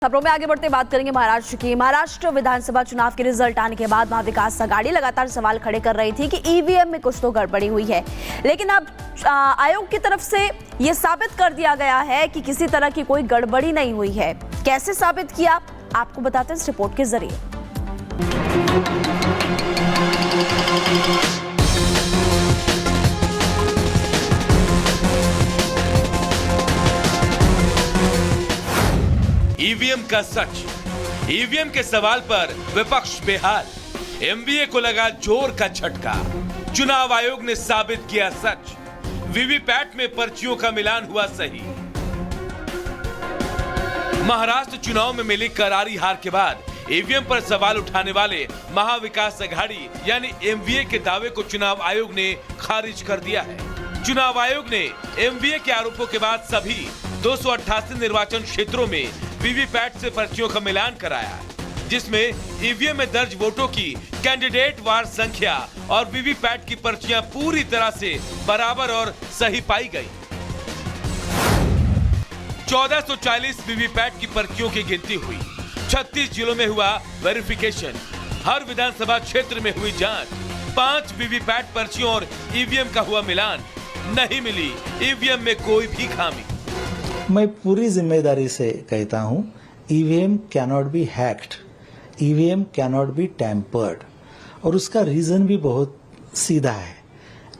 खबरों में आगे बढ़ते बात करेंगे महाराष्ट्र की। महाराष्ट्र विधानसभा चुनाव के रिजल्ट आने के बाद महाविकास आघाड़ी लगातार सवाल खड़े कर रही थी कि ईवीएम में कुछ तो गड़बड़ी हुई है, लेकिन अब आयोग की तरफ से यह साबित कर दिया गया है कि किसी तरह की कोई गड़बड़ी नहीं हुई है। कैसे साबित किया, आपको बताते हैं इस रिपोर्ट के जरिए। ईवीएम का सच। ईवीएम के सवाल पर विपक्ष बेहाल। एमवीए को लगा जोर का झटका। चुनाव आयोग ने साबित किया सच। वीवीपैट में पर्चियों का मिलान हुआ सही। महाराष्ट्र चुनाव में मिली करारी हार के बाद ईवीएम पर सवाल उठाने वाले महाविकास आघाड़ी यानी एमवीए के दावे को चुनाव आयोग ने खारिज कर दिया है। चुनाव आयोग ने एमवीए के आरोपों के बाद सभी 288 निर्वाचन क्षेत्रों में वीवीपैट से पर्चियों का मिलान कराया, जिसमें ईवीएम में दर्ज वोटों की कैंडिडेट वार संख्या और वीवीपैट की पर्चियां पूरी तरह से बराबर और सही पाई गई। 1440 वीवीपैट की पर्चियों की गिनती हुई। 36 जिलों में हुआ वेरिफिकेशन। हर विधानसभा क्षेत्र में हुई जांच। 5 वीवीपैट पर्चियों और ईवीएम का हुआ मिलान। नहीं मिली ईवीएम में कोई भी खामी। मैं पूरी जिम्मेदारी से कहता हूं, EVM cannot be hacked, EVM cannot be tampered, और उसका रीजन भी बहुत सीधा है।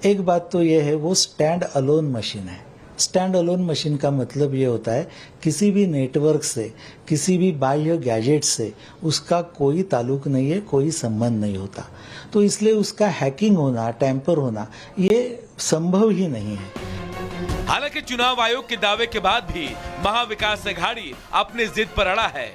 एक बात तो यह है, वो स्टैंड अलोन मशीन है। स्टैंड अलोन मशीन का मतलब ये होता है किसी भी नेटवर्क से, किसी भी बाह्य गैजेट से उसका कोई ताल्लुक नहीं है, कोई संबंध नहीं होता। तो इसलिए उसका हैकिंग होना, टैम्पर होना, ये संभव ही नहीं है। हालांकि चुनाव आयोग के दावे के बाद भी महाविकास आघाड़ी अपनी जिद पर अड़ा है।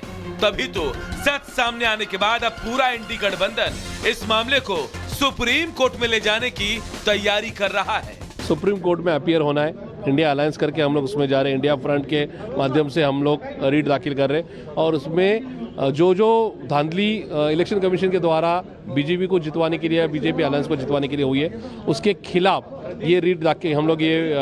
तभी तो सच सामने आने के बाद अब पूरा इंडी गठबंधन इस मामले को सुप्रीम कोर्ट में ले जाने की तैयारी कर रहा है। सुप्रीम कोर्ट में अपीयर होना है। इंडिया अलायंस करके हम लोग उसमें जा रहे हैं। इंडिया फ्रंट के माध्यम से हम लोग रीट दाखिल कर रहे हैं और उसमें जो धांधली इलेक्शन कमीशन के द्वारा बीजेपी को जितवाने के लिए, बीजेपी अलायंस को जितवाने के लिए हुई है, उसके खिलाफ ये रीट दाखिल हम लोग ये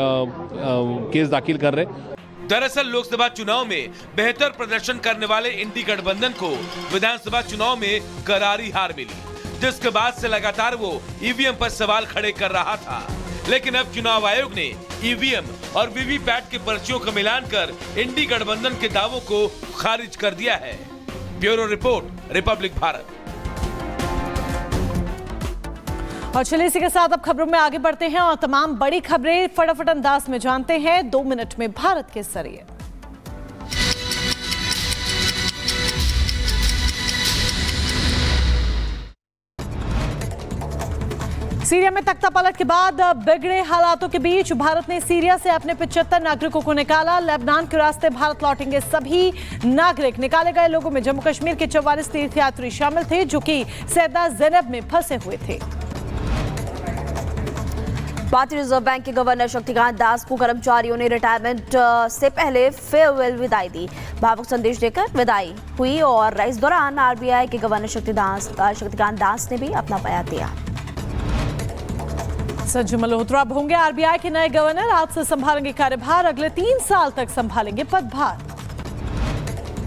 केस दाखिल कर रहे हैं। दरअसल लोकसभा चुनाव में बेहतर प्रदर्शन करने वाले इंडी गठबंधन को विधानसभा चुनाव में करारी हार मिली, जिसके बाद से लगातार वो ईवीएम पर सवाल खड़े कर रहा था। लेकिन अब चुनाव आयोग ने ईवीएम और वीवीपैट के पर्चियों का मिलान कर इंडी गठबंधन के दावों को खारिज कर दिया है। Bureau report, Republic Bharat. और चलिए इसी के साथ अब खबरों में आगे बढ़ते हैं और तमाम बड़ी खबरें फटाफट अंदाज में जानते हैं 2 मिनट में भारत के जरिए। सीरिया में तख्ता पलट के बाद बिगड़े हालातों के बीच भारत ने सीरिया से अपने 75 नागरिकों को निकाला। लेबनान के रास्ते भारत लौटेंगे सभी नागरिक। निकाले गए लोगों में जम्मू कश्मीर के 44 तीर्थयात्री शामिल थे, जो कि सैदा ज़ैनब में फंसे हुए थे। भारतीय रिजर्व बैंक के गवर्नर शक्तिकांत दास को कर्मचारियों ने रिटायरमेंट से पहले फेयरवेल विदाई दी। भावुक संदेश देकर विदाई हुई और इस दौरान आरबीआई के गवर्नर शक्तिकांत दास ने भी अपना बयान दिया। संजय मल्होत्रा अब होंगे आरबीआई के नए गवर्नर। आज से संभालेंगे कार्यभार, अगले 3 साल तक संभालेंगे पदभार।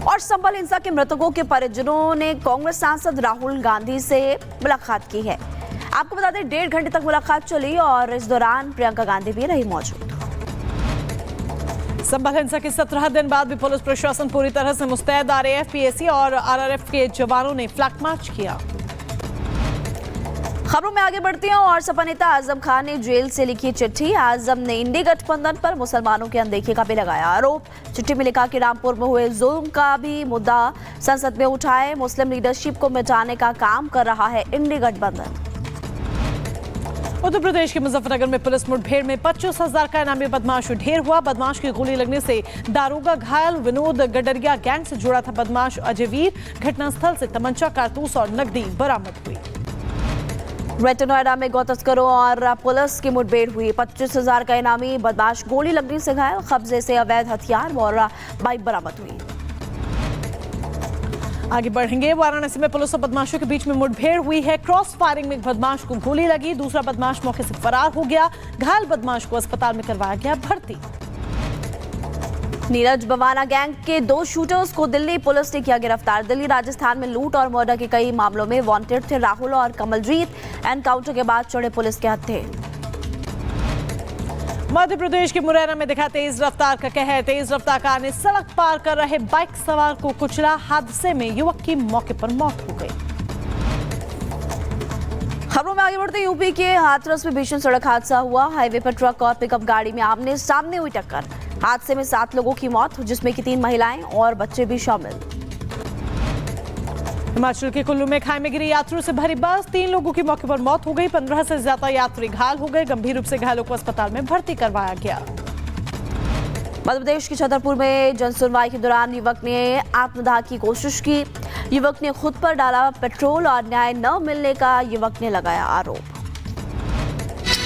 और संभल हिंसा के मृतकों के परिजनों ने कांग्रेस सांसद राहुल गांधी से मुलाकात की है। आपको बता दें 1.5 घंटे तक मुलाकात चली और इस दौरान प्रियंका गांधी भी रही मौजूद। संभल हिंसा के 17 दिन बाद भी पुलिस प्रशासन पूरी तरह से मुस्तैद। आरएएफ, पीएसी और आरआरएफ के जवानों ने फ्लैग मार्च किया। खबरों में आगे बढ़ती हैं और सपा नेता आजम खान ने जेल से लिखी चिट्ठी। आजम ने इंडी गठबंधन पर मुसलमानों के अनदेखी का भी लगाया आरोप। चिट्ठी में लिखा कि रामपुर में हुए जुल्म का भी मुद्दा संसद में उठाए। मुस्लिम लीडरशिप को मिटाने का काम कर रहा है इंडी गठबंधन। उत्तर प्रदेश के मुजफ्फरनगर में पुलिस मुठभेड़ में 25,000 का इनामी बदमाश ढेर हुआ। बदमाश की गोली लगने से दारोगा घायल। विनोद गडरिया गैंग से जुड़ा था बदमाश अजय वीर। घटनास्थल से तमंचा, कारतूस और नकदी बरामद हुई। ग्रेटर नोएडा में गौ तस्करों और पुलिस की मुठभेड़ हुई। 25,000 का इनामी बदमाश गोली लगने से घायल। कब्जे से अवैध हथियार और बाइक बरामद हुई। आगे बढ़ेंगे। वाराणसी में पुलिस और बदमाशों के बीच में मुठभेड़ हुई है। क्रॉस फायरिंग में एक बदमाश को गोली लगी। दूसरा बदमाश मौके से फरार हो गया। घायल बदमाश को अस्पताल में करवाया गया भर्ती। नीरज बवाना गैंग के 2 शूटर्स को दिल्ली पुलिस ने किया गिरफ्तार। दिल्ली राजस्थान में लूट और मर्डर के कई मामलों में वांटेड थे राहुल और कमलजीत। एनकाउंटर के बाद चढ़े पुलिस के हत्थे। मध्य प्रदेश के मुरैना में दिखा तेज रफ्तार का कहर। तेज रफ्तार कार ने सड़क पार कर रहे बाइक सवार को कुचला। हादसे में युवक की मौके पर मौत हो गई। खबरों में आगे बढ़ते यूपी के हाथरस में भीषण सड़क हादसा हुआ। हाईवे पर ट्रक और पिकअप गाड़ी में आमने सामने हुई टक्कर। हादसे में 7 लोगों की मौत, जिसमें कि 3 महिलाएं और बच्चे भी शामिल। हिमाचल के कुल्लू में खाई में गिरी यात्रियों से भरी बस। 3 लोगों की मौके पर मौत हो गई। 15 से ज्यादा यात्री घायल हो गए। गंभीर रूप से घायलों को अस्पताल में भर्ती करवाया गया। मध्य प्रदेश के छतरपुर में जनसुनवाई के दौरान युवक ने आत्मदाह की कोशिश की। युवक ने खुद पर डाला पेट्रोल और न्याय न मिलने का युवक ने लगाया आरोप।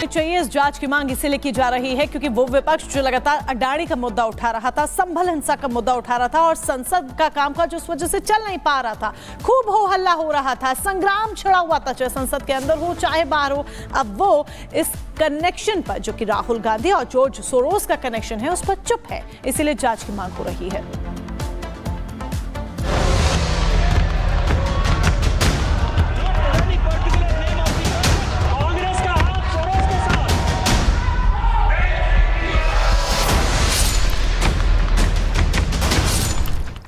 चाहिए इस जांच की मांग इसीलिए की जा रही है क्योंकि वो विपक्ष जो लगातार अडानी का मुद्दा उठा रहा था, संभल हिंसा का मुद्दा उठा रहा था और संसद का कामकाज उस वजह से चल नहीं पा रहा था। खूब हो हल्ला हो रहा था, संग्राम छिड़ा हुआ था, चाहे संसद के अंदर हो चाहे बाहर हो। अब वो इस कनेक्शन पर, जो कि राहुल गांधी और जॉर्ज सोरोस का कनेक्शन है, उस पर चुप है। इसीलिए जांच की मांग हो रही है।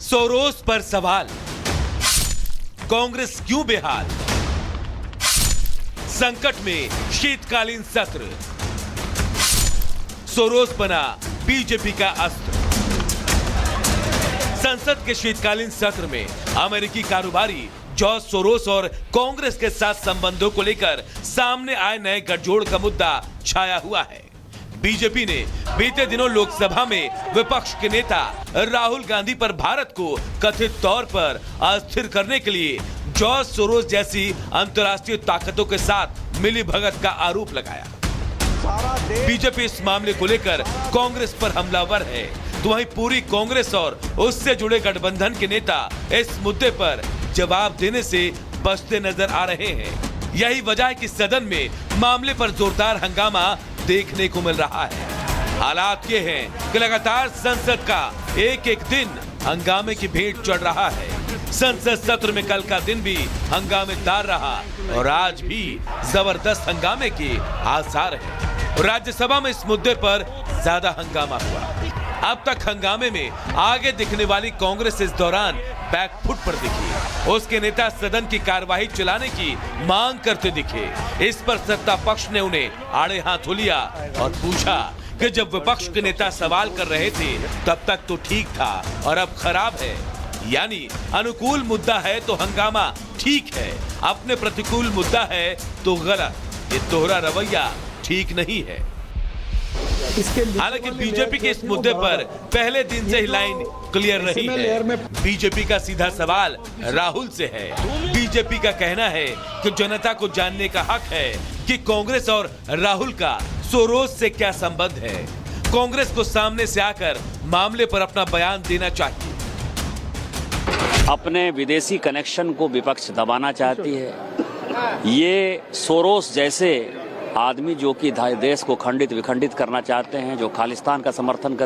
सोरोस पर सवाल, कांग्रेस क्यों बेहाल? संकट में शीतकालीन सत्र, सोरोस बना बीजेपी का अस्त्र। संसद के शीतकालीन सत्र में अमेरिकी कारोबारी जॉर्ज सोरोस और कांग्रेस के साथ संबंधों को लेकर सामने आए नए गठजोड़ का मुद्दा छाया हुआ है। बीजेपी ने बीते दिनों लोकसभा में विपक्ष के नेता राहुल गांधी पर भारत को कथित तौर पर अस्थिर करने के लिए जॉर्ज सोरोस जैसी अंतर्राष्ट्रीय ताकतों के साथ मिलीभगत का आरोप लगाया। बीजेपी इस मामले को लेकर कांग्रेस पर हमलावर है, तो वहीं पूरी कांग्रेस और उससे जुड़े गठबंधन के नेता इस मुद्दे पर जवाब देने से बचते नजर आ रहे हैं। यही वजह है कि सदन में मामले पर जोरदार हंगामा देखने को मिल रहा है। हालात ये हैं कि लगातार संसद का एक दिन हंगामे की भेंट चढ़ रहा है। संसद सत्र में कल का दिन भी हंगामेदार रहा और आज भी जबरदस्त हंगामे के आसार हैं। राज्यसभा में इस मुद्दे पर ज्यादा हंगामा हुआ। अब तक हंगामे में आगे दिखने वाली कांग्रेस इस दौरान बैकफुट पर दिखी। उसके नेता सदन की कार्यवाही चलाने की मांग करते दिखे। इस पर सत्ता पक्ष ने उन्हें आड़े हाथों लिया और पूछा कि जब विपक्ष के नेता सवाल कर रहे थे तब तक तो ठीक था और अब खराब है, यानी अनुकूल मुद्दा है तो हंगामा ठीक है, अपने प्रतिकूल मुद्दा है तो गलत। ये दोहरा रवैया ठीक नहीं है। हालांकि बीजेपी के इस मुद्दे पर पहले दिन से ही लाइन क्लियर रही है। बीजेपी का सीधा सवाल राहुल से है। बीजेपी का कहना है कि जनता को जानने का हक है कि कांग्रेस और राहुल का सोरोस से क्या संबंध है। कांग्रेस को सामने से आकर मामले पर अपना बयान देना चाहिए। अपने विदेशी कनेक्शन को विपक्ष दबाना चाहती है। ये सोरोस जैसे आदमी जो कि देश को खंडित विखंडित करना चाहते हैं, जो खालिस्तान का समर्थन कर